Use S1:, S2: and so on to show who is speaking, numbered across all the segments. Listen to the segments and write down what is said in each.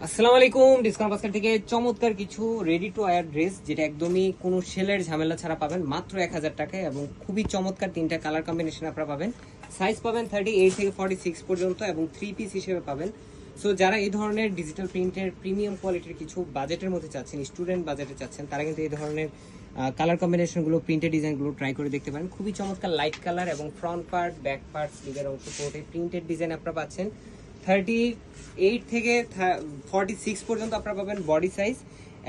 S1: আসসালামু আলাইকুম। Discount basket থেকে চমৎকার কিছু রেডি টু ওয়্যার ড্রেস, যেটা একদমই কোনো সেলের ঝামেলা ছাড়া পাবেন মাত্র 1000 টাকায়, এবং খুবই চমৎকার তিনটা কালার কম্বিনেশন আপনারা পাবেন। সাইজ পাবেন 38 থেকে 46 পর্যন্ত এবং 3 পিস হিসেবে পাবেন। সো যারা এই ধরনের ডিজিটাল প্রিন্টের প্রিমিয়াম কোয়ালিটির কিছু বাজেটের মধ্যে চাচ্ছেন, স্টুডেন্ট বাজেটে চাচ্ছেন, তারা কিন্তু এই ধরনের কালার কম্বিনেশনগুলো, প্রিন্টেড ডিজাইনগুলো ট্রাই করে দেখতে পারেন। খুবই চমৎকার লাইট কালার এবং ফ্রন্ট পার্ট, ব্যাক পার্ট, স্লিভের অংশ পুরোটাই প্রিন্টেড ডিজাইন আপনারা পাচ্ছেন। 38 থেকে 46 পর্যন্ত আপনারা পাবেন বডি সাইজ,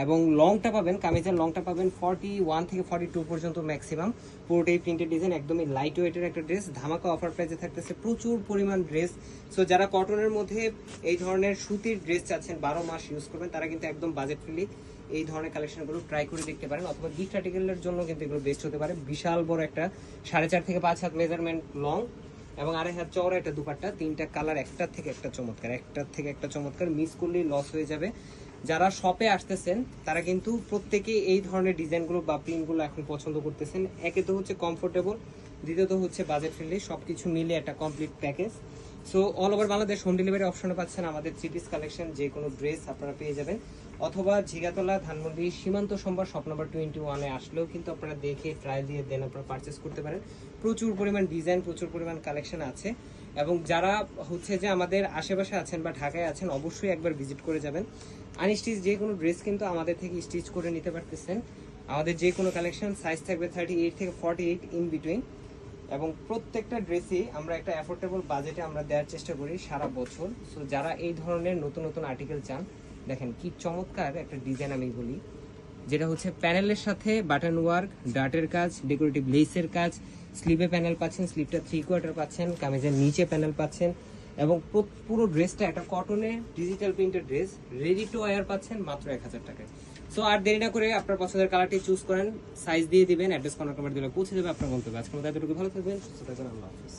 S1: এবং লংটা পাবেন, কামিজের লংটা পাবেন 41 থেকে 42 পর্যন্ত ম্যাক্সিমাম। পুরোটাই প্রিন্টেড ডিজাইন, একদমই লাইট ওয়েটের একটা ড্রেস। ধামাকা অফার প্রাইসে থাকতেছে প্রচুর পরিমাণ ড্রেস। সো যারা কটনের মধ্যে এই ধরনের সুতির ড্রেস চাচ্ছেন, 12 মাস ইউজ করবেন, তারা কিন্তু একদম বাজেট ফ্রেন্ডলি এই ধরনের কালেকশনগুলো ট্রাই করে দেখতে পারেন, অথবা গিফট আর্টিকেলের জন্য কিন্তু এগুলো বেস্ট হতে পারে। বিশাল বড় একটা 4.5 থেকে 5 হাত মেজারমেন্ট লং এবং 2.5 হাত চওড়া একটা দুপাট্টা, তিনটা কালার একটার থেকে একটা চমৎকার, মিস করলেই লস হয়ে যাবে। যারা শপে আসতেছেন তারা কিন্তু প্রত্যেকে এই ধরনের ডিজাইনগুলো বা প্রিন্টগুলো এখন পছন্দ করতেছেন। একে তো হচ্ছে কমফোর্টেবল, দ্বিতীয়ত হচ্ছে বাজেট ফ্রেন্ডলি, সবকিছু মিলে একটা complete package. So all over Bangladesh home delivery অপশনে পাচ্ছেন আমাদের 3 পিস কালেকশন, যে কোনো ড্রেস আপনারা পেয়ে যাবেন। অথবা ঝিগাতলা, ধানমন্ডি, সীমান্ত সম্ভার শপ নাম্বার 21-এ আসলেও কিন্তু আপনারা দেখে ট্রায়াল দিয়ে দেন আপনারা পারচেস করতে পারেন। প্রচুর পরিমাণ ডিজাইন, প্রচুর পরিমাণ কালেকশন আছে। এবং যারা হচ্ছে যে আমাদের আশেপাশে আছেন বা ঢাকায় আছেন, অবশ্যই একবার ভিজিট করে যাবেন। আনস্টিচ যে কোনো ড্রেস কিন্তু আমাদের থেকে স্টিচ করে নিতে পারতেছেন। আমাদের যে কোনো কালেকশন সাইজ থাকবে 38 থেকে 48 ইন বিটুইন, এবং প্রত্যেকটা ড্রেসই আমরা একটা অ্যাফোর্ডেবল বাজেটে আমরা দেওয়ার চেষ্টা করি সারা বছর। সো যারা এই ধরনের নতুন নতুন আর্টিকেল চান, দেখেন কি চমৎকার একটা ডিজাইন আমি বলি, যেটা হচ্ছে প্যানেলের সাথে বাটন ওয়ার্ক, ডার্টের কাজ, ডেকোরেটিভ লেসের কাজ, স্লিভে প্যানেল পাচ্ছেন, স্লিভটা 3/4 পাচ্ছেন, কামিজের নিচে প্যানেল পাচ্ছেন, এবং পুরো ড্রেসটা একটা কটনের digital printed dress ready to wire পাচ্ছেন মাত্র 1000 টাকায়। সো আর দেরি না করে আপনার পছন্দের কালারটি চুজ করেন, সাইজ দিয়ে দিবেন, অ্যাড্রেস কর্নার কভার দিলে পৌঁছে যাবে আপনার গন্তব্যে। আজকের মতো এতটুকু, ভালো থাকবেন, সুস্থ থাকবেন, আল্লাহ হাফেজ।